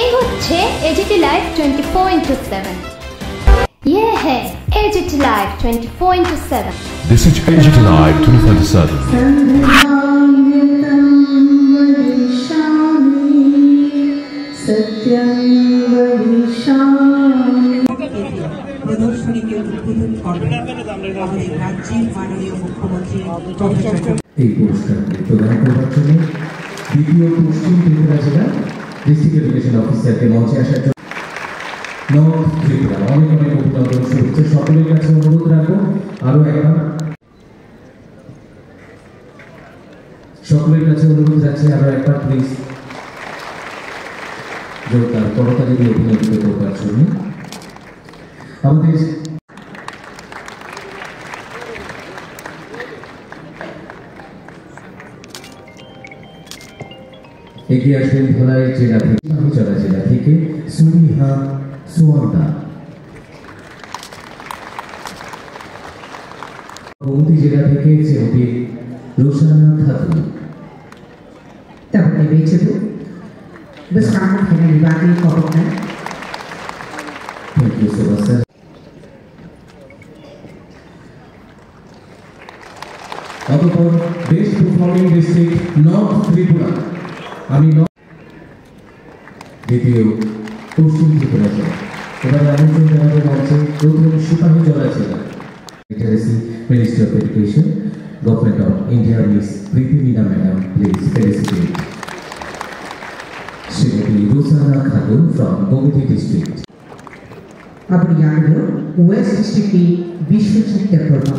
এই হচ্ছে AGT live 24/7। ये है as it is live 24/7। This is as it is live 24/7। প্রদর্শনীকে উদ্বোধন করবেন আমাদের রাজ্যের মাননীয় মুখ্যমন্ত্রী প্রফেসর। এই পুরস্কারটি প্রদান করার জন্য দ্বিতীয় পশ্চিম ত্রিপুরা জেলা ডিস্ট্রিক্ট এডুকেশন অফিসারকে মঞ্চে আসার জন্য নর্থ ত্রিপুরা অনেক অভিনন্দন শুভেচ্ছা। সকলের কাছে অনুরোধ রাখবো আরো একবার, সকলের কাছে অনুরোধ যাচ্ছে আরো একবার প্লিজ জোরদার করতালি দিয়ে অভিনন্দিত করবার জন্য। আমাদের এগিয়ে আসবেন ধলাই জেলা থেকে, চলা জেলা থেকে সুরিহা সুয়ান্তা, গোমতী জেলা থেকে Shrimati Roshana Khatun. Dapat dibaca bersama dengan dibagi koordinat. Thank you so much, sir. অতঃপর best performing district north Tripura, আমি দ্বিতীয় পশ্চিম ত্রিপুরা জেলা। এবার আমন্ত্রণ জানাবো মঞ্চে প্রথম সিপাহী জলা জেলা literacy ministry of education government of India miss Preeti Meena madam, please felicitate Shrimati Roshana Khatun from Gomati district. अपनी याद हो वेस्ट डिस्ट्रिक्ट की विश्वचरित प्रभा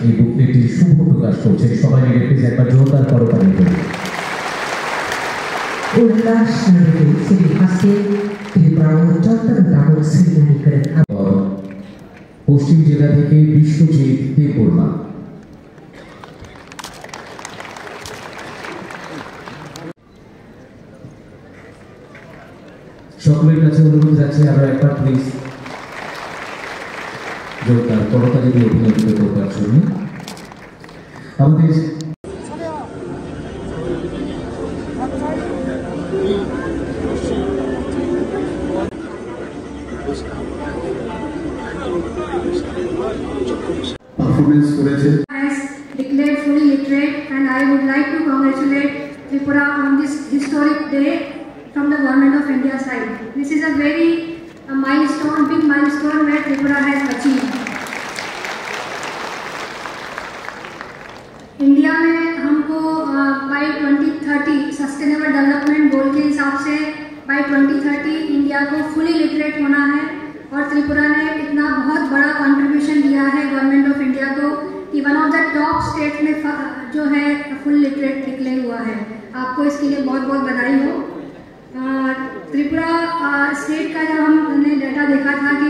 এই বুকলেটটির শুভ প্রকাশ করছে। সবাই মিলে প্লিজ একবার জোরদার করতালি দিন। उल्लास नगरी से हास्य त्रिपुरा चौथा दागो श्रीनारी करें। পশ্চিম জেলা থেকে বিশ্বজিৎ দেববর্মা, সকলের কাছে অনুরোধ যাচ্ছে আরো একবার প্লিজ জোরদার করতালি দিয়ে অভিনন্দিত করবার জন্য। আমাদের পারফরমেন্স করেছে। Has declared fully literate, and I would like to congratulate Tripura on this historic day from the Government of India side. This is a very milestone, big milestone where Tripura has achieved. India में हमको bye 2030 sustainable development goal के हिसाब से bye 2030 India को fully literate होना है, और त्रिपुरा ने इतना बहुत बड़ा कंट्रीब्यूशन दिया है गवर्नमेंट ऑफ इंडिया को कि one of the top state में जो है फुल लिटरेट डिक्लेयर हुआ है। आपको इसके लिए बहुत बहुत बधाई हो। त्रिपुरा स्टेट का जब हमने डाटा देखा था कि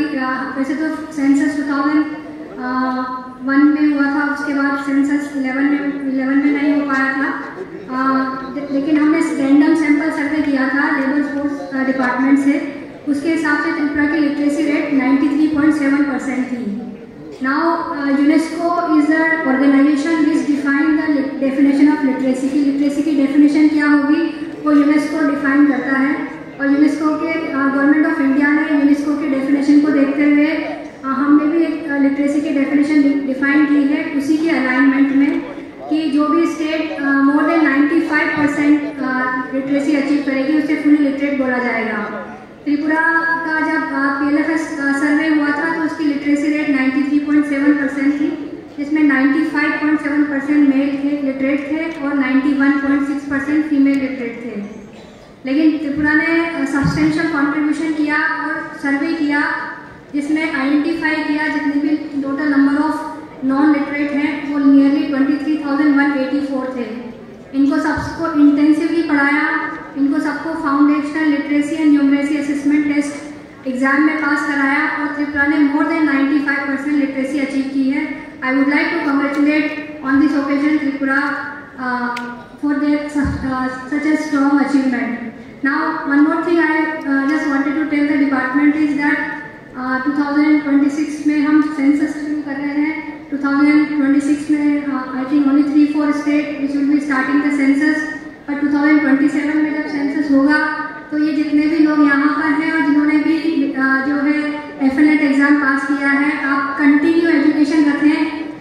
वैसे तो सेंसस 2001 में हुआ था, उसके बाद सेंसस 11 में नहीं हो पाया था, लेकिन हमने रैंडम सैंपल सर्वे किया था लेबर फोर्स डिपार्टमेंट से। उसके हिसाब से त्रिपुरा की लिटरेसी रेट 93.7% थी। Now UNESCO is the organisation which define the definition of literacy की। लिटरेसी की डेफिनेशन क्या होगी वो यूनेस्को डिफाइन करता है, और यूनेस्को के गवर्नमेंट ऑफ इंडिया ने यूनेस्को के डेफिनेशन को देखते हुए हमने भी एक लिटरेसी की डेफिनेशन डिफाइन की है उसी के अलाइनमेंट में, कि जो भी state more than 95% literacy achieve करेगी उसे फुली लिटरेट बोला जाएगा। त्रिपुरा का जब PLFS सर्वे हुआ था तो उसकी लिटरेसी रेट 93.7% थी, जिसमें 95.7% मेल थे लिटरेट थे और 91.6% फीमेल लिटरेट थे। लेकिन त्रिपुरा ने सब्सटेंशियल कंट्रीब्यूशन किया और सर्वे किया, जिसमें आइडेंटिफाई किया जितने भी total number of non literate हैं वो नियरली 23,184 थे। इनको सबको इंटेंसिवली पढ़ाया, इनको सबको foundational literacy and numeracy assessment test exam में पास कराया, और त्रिपुरा ने मोर देन 95% लिटरेसी अचीव की है। I would like to congratulate on this occasion Tripura for their such a strong achievement. Now one more thing I just wanted to tell the department is that 2026 में हम census शुरू कर रहे हैं। 2026 में I think only 3-4 state which will be starting the census, but 27 में जब census होगा तो ये जितने भी लोग यहाँ पर हैं और जिन्होंने भी जो है FNET एग्ज़ाम पास किया है, आप कंटिन्यू एजुकेशन रखें,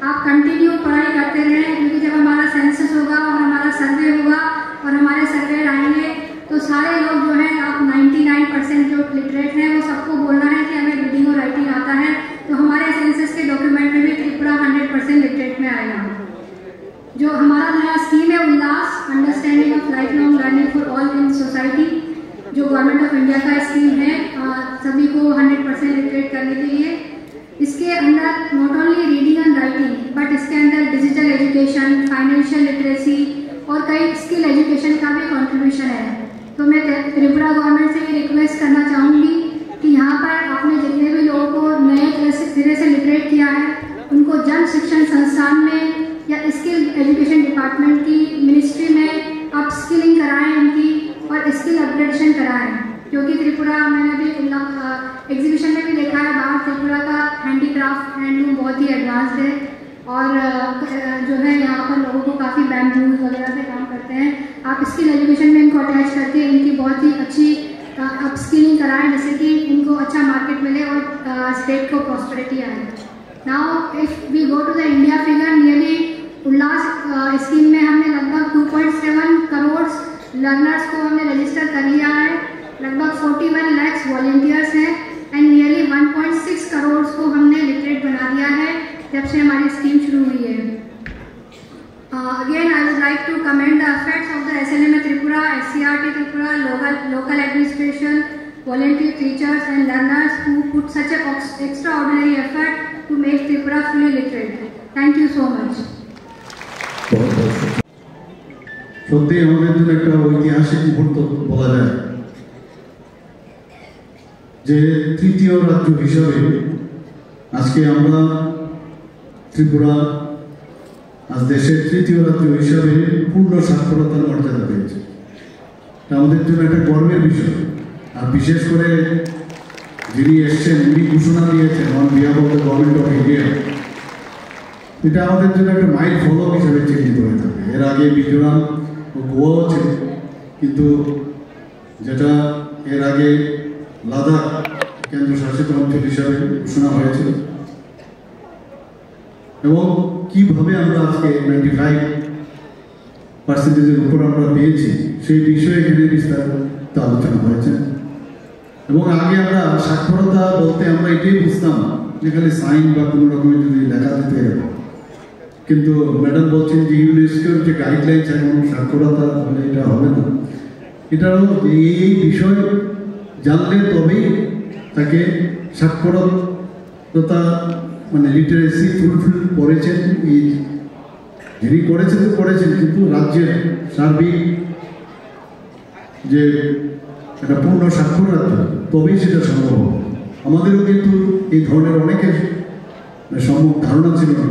आप कंटिन्यू पढ़ाई करते रहें, क्योंकि जब हमारा सेंसस होगा और हमारा सर्वे होगा और हमारे सर्वे आएंगे तो सारे लोग जो है, आप 99% जो लिटरेट हैं वो सबको बोलना है कि हमें रीडिंग और राइटिंग आता है, तो हमारे सेंसस के डॉक्यूमेंट में भी त्रिपुरा 100% लिटरेट में आएगा। जो हमारा नया स्कीम है Ullas, understanding of life long learning for all in society, जो गवर्नमेंट ऑफ इंडिया का स्कीम है सभी को 100% लिटरेट करने के लिए। इसके अंदर not only reading and writing but इसके अंदर डिजिटल एजुकेशन, फाइनेंशियल लिटरेसी और कई स्किल एजुकेशन का भी कंट्रीब्यूशन है। तो मैं त्रिपुरा गवर्नमेंट से ये रिक्वेस्ट करना चाहूँगी कि यहाँ पर आपने जितने भी लोगों को नए सिरे से लिटरेट किया है उनको जन शिक्षण संस्थान में या स्किल एजुकेशन डिपार्टमेंट की मिनिस्ट्री में अप स्किलिंग कराएं इनकी और स्किल अपग्रेडेशन कराएं, क्योंकि त्रिपुरा मैंने भी एग्जीबिशन में भी देखा है बाहर त्रिपुरा का हैंडीक्राफ्ट हैंडलूम बहुत ही एडवांस्ड है और जो है यहाँ पर लोगों को काफ़ी बैम्बूज वगैरह से काम करते हैं। आप स्किल एजुकेशन में इनको अटैच करके इनकी बहुत ही अच्छी अप स्किलिंग कराएं जिससे कि इनको अच्छा मार्केट मिले और स्टेट को प्रॉस्पेरिटी आए। Now if we go to the India figure, nearly Ullas scheme में हमने लगभग 2.7 करोड़ लर्नर्स को हमने रजिस्टर कर लिया है, लगभग 41 लाख वॉलंटियर्स हैं एंड नियरली 1.6 करोड़ को हमने लिटरेट बना दिया है जब से हमारी स्कीम शुरू हुई है। Again, I would like to commend the efforts of the SLMA Tripura, SCRT Tripura, local administration, volunteer teachers and learners who put such an extraordinary effort to make Tripura fully literate. Thank you so much. সত্যি আমাদের জন্য একটা ঐতিহাসিক মুহূর্ত বলা যায় যে তৃতীয় রাজ্য হিসাবে আজকে আমরা ত্রিপুরা আজ দেশের তৃতীয় রাজ্য হিসাবে পূর্ণ সাক্ষরতার মর্যাদা পেয়েছে। আমাদের জন্য একটা গর্বের বিষয়। আর বিশেষ করে যিনি এসছেন উনি ঘোষণা দিয়েছেন on behalf of the government of India, এটা আমাদের জন্য একটা মাইল ফলক হিসেবে চিহ্নিত হয়ে থাকে। এর আগে মিজোরাম ও গোয়াও ছিল, কিন্তু যেটা এর আগে লাদাখ কেন্দ্রশাসিত অঞ্চল হিসাবে ঘোষণা হয়েছিল এবং কিভাবে আমরা আজকে 95% উপর আমরা পেয়েছি সেই বিষয়ে এখানে বিস্তারিত আলোচনা হয়েছে। এবং আগে আমরা সাক্ষরতা বলতে আমরা এটাই বুঝতাম যেখানে সাইন বা কোনো রকমের যদি লেখা দিতে হবে, কিন্তু ম্যাডাম বলছেন যে ইউনেস্কোর যে গাইডলাইন্স এখন সাক্ষরতা হলে এটা হবে না। এটাও এই বিষয় জানলে তবেই তাকে সাক্ষরতা মানে লিটারেসি ফুলফিল করেছেন, এই যিনি করেছেন তো করেছেন, কিন্তু রাজ্যের সার্বিক যে একটা পূর্ণ সাক্ষর রাজ্য তবেই সেটা সম্ভব হবে। আমাদেরও কিন্তু এই ধরনের অনেকের সম্যক ধারণা ছিল না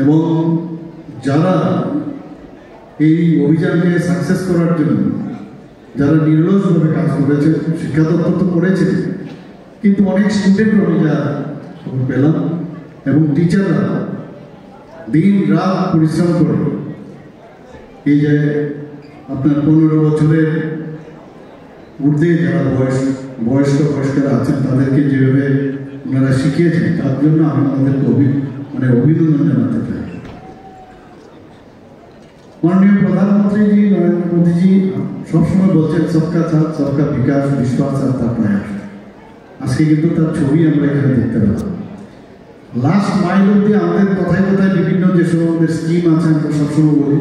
এবং যারা এই অভিযানকে সাকসেস করার জন্য যারা নিরলসভাবে কাজ করেছে, শিক্ষা দপ্তর তো করেছে, কিন্তু অনেক স্টুডেন্ট আমি যা খবর পেলাম এবং টিচাররা দিন রাত পরিশ্রম করে এই যে আপনার 15 বছরের ঊর্ধ্বে যারা বয়স্করা আছেন তাদেরকে যেভাবে ওনারা শিখিয়েছেন তার জন্য আমি আমাদেরকে অভিনন্দন জানাতে চাই। মাননীয় প্রধানমন্ত্রী নরেন্দ্র মোদীজি সবসময় বলছেন সবকা সাথ সবকা বিকাশ, বিশ্বাস আর তার প্রয়াস। আজকে কিন্তু তার ছবি আমরা এখানে দেখতে পেলাম। লাস্ট মাইল অব্দি আমাদের কথায় কথায় বিভিন্ন যে সব আমাদের স্কিম আছে আমরা সবসময় বলি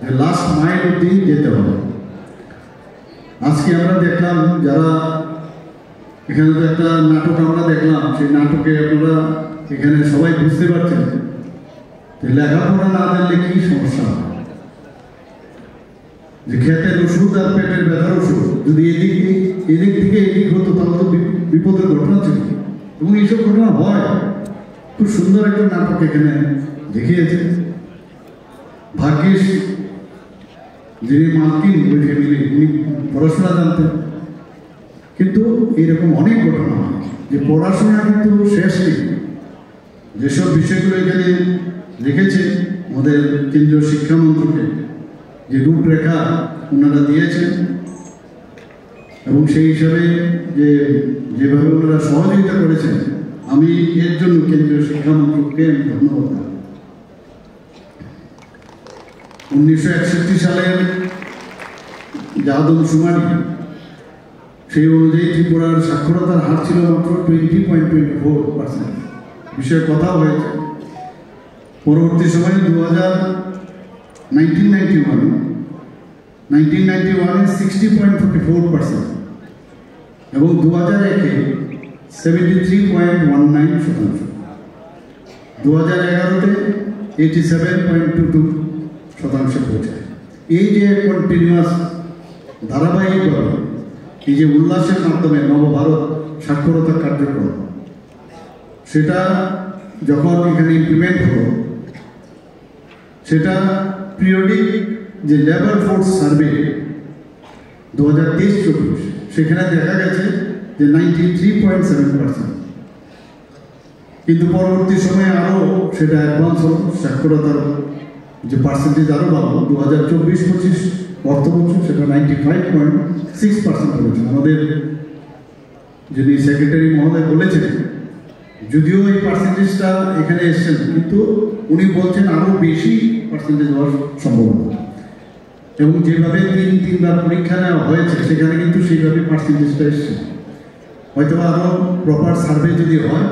যে লাস্ট মাইল অব্দি যেতে হবে। আজকে আমরা দেখলাম যারা এখানে তো একটা নাটক আমরা দেখলাম, সেই নাটকে আপনারা এখানে সবাই বুঝতে পারছেন যে লেখাপড়া না জানলে কি সমস্যা হবে। যে ক্ষেতের ওষুধ আর পেটের ব্যথার ওষুধ যদি এদিক থেকে এদিক হতো তাহলে তো বিপদের ঘটনা ছিল এবং এইসব ঘটনা হয়। খুব সুন্দর একটা নাটক এখানে দেখিয়েছে। ভাগ্যিস যিনি মার্কিন ওই ফ্যামিলি উনি পড়াশোনা জানতেন, কিন্তু এইরকম অনেক ঘটনা হয় যে পড়াশোনা কিন্তু শেষ নেই। যেসব বিষয়গুলো এখানে রেখেছে আমাদের কেন্দ্রীয় শিক্ষামন্ত্রকে যে রূপরেখা ওনারা দিয়েছেন এবং সেই হিসাবে যেভাবে ওনারা সহযোগিতা করেছেন, আমি এর জন্য কেন্দ্রীয় শিক্ষা মন্ত্রককে ধন্যবাদ জানাই। 1961 সালের যে আদমশুমারি, সেই অনুযায়ী ত্রিপুরার সাক্ষরতার হার ছিল মাত্র 20.24%। বিষয়ে কথা হয়েছে। পরবর্তী সময়ে 1991 60.44% এবং 2001-এ 73.19%, 2011-তে 87.22% পৌঁছায়। এই যে কন্টিনিউয়াস ধারাবাহিকভাবে এই যে উল্লাসের মাধ্যমে নবভারত সাক্ষরতা কার্যক্রম, সেটা যখন এখানে ইমপ্লিমেন্ট হলো, সেটা পিরিয়ডিক যে লেবার ফোর্স সার্ভে 2023-24, সেখানে দেখা গেছে যে 93.7%। কিন্তু পরবর্তী সময়ে আরও সেটা অ্যাডভান্স হল, সাক্ষরতার যে পার্সেন্টেজ আরও বাড়ল। 2024-25 অর্থবছর সেটা 95.6% হয়েছে। আমাদের যিনি সেক্রেটারি মহোদয় বলেছেন, যদিও এই পার্সেন্টেজটা এখানে এসছেন, কিন্তু উনি বলছেন আরও বেশি পার্সেন্টেজ হওয়ার সম্ভাবনা। এবং যেভাবে তিনবার পরীক্ষা নেওয়া হয়েছে, সেখানে কিন্তু সেইভাবে পার্সেন্টেজটা এসছে। হয়তো আরও প্রপার সার্ভে যদি হয়,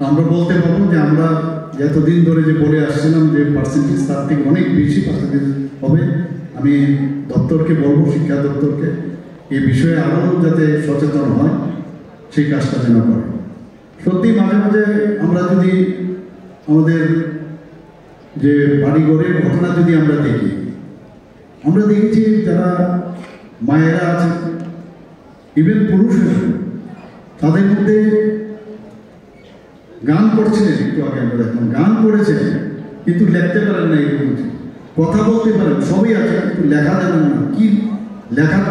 আমরা বলতে পারবো যে আমরা এতদিন ধরে যে বলে আসছিলাম যে পার্সেন্টেজ, তার থেকে অনেক বেশি পার্সেন্টেজ হবে। আমি দপ্তরকে বলবো, শিক্ষা দপ্তরকে, এই বিষয়ে আরও যাতে সচেতন হয়, সেই কাজটা যেন করে। সত্যি মাঝে মাঝে আমরা যদি আমাদের যে বাড়িঘরের ঘটনা যদি আমরা দেখি, আমরা দেখেছি যারা মায়েরা আছে, ইভেন পুরুষেরা, তাদের মধ্যে গান করছিলেন। একটু আগে আমরা দেখলাম গান করেছেন, কিন্তু লিখতে পারেন না, এরকম কথা বলতে পারেন, সবই আছে, কিন্তু লেখা জানেন না। কি লেখা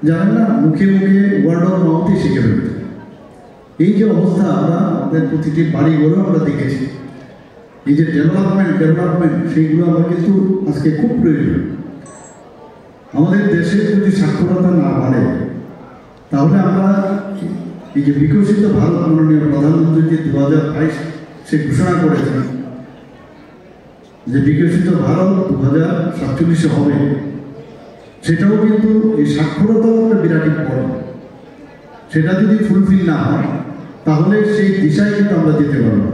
জানেন না, মুখে মুখে ওয়ার্ড অফ মাউথে শিখে ফেলতে। এই যে অবস্থা আমরা আমাদের প্রতিটি বাড়ি ঘরে আমরা দেখেছি। এই যে ডেভেলপমেন্ট সেইগুলো আমরা কিন্তু আজকে খুব প্রয়োজন। আমাদের দেশে যদি সাক্ষরতা না বাড়ে, তাহলে আমরা এই যে বিকশিত ভারত মাননীয় প্রধানমন্ত্রী যে 2022 সে ঘোষণা করেছেন যে বিকশিত ভারত 2047 হবে, সেটাও কিন্তু এই সাক্ষরতাও একটা বিরাট ইম্পর্টেন্ট। সেটা যদি ফুলফিল না হয়, তাহলে সেই দিশায় কিন্তু আমরা যেতে পারবো।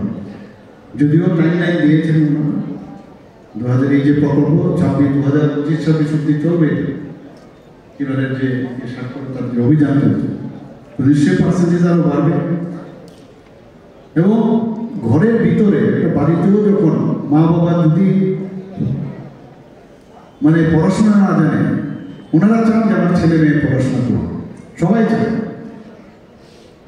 যদিও টাইমলাইন দিয়েছেন 2000, এই যে প্রকল্প 2025 অব্দি চলবে, এবারের যে সাক্ষরতার যে অভিযান চলছে, নিশ্চয়ই পার্সেন্টেজ আরও বাড়বে। এবং ঘরের ভিতরে একটা বাড়িতেও যখন মা বাবা যদি মানে পড়াশোনা না জানে, ওনারা চান যে আমার ছেলে মেয়ে পড়াশোনা করবে, সবাই চায়।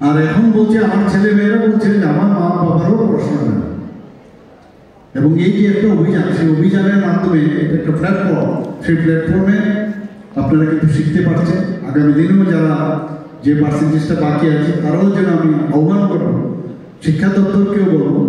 আর এখন বলছে আমার ছেলে মেয়েরা বলছে যে আমার মা বাবারও পড়াশোনা জানে। এবং এই যে একটা অভিযান, সেই অভিযানের মাধ্যমে একটা প্ল্যাটফর্ম, সেই প্ল্যাটফর্মে আপনারা কিন্তু শিখতে পারছেন। আগামী দিনেও যারা যে পার্সেন্টেজটা বাকি আছে, তারাও যেন আমি আহ্বান করব, শিক্ষা দপ্তরকেও বলবো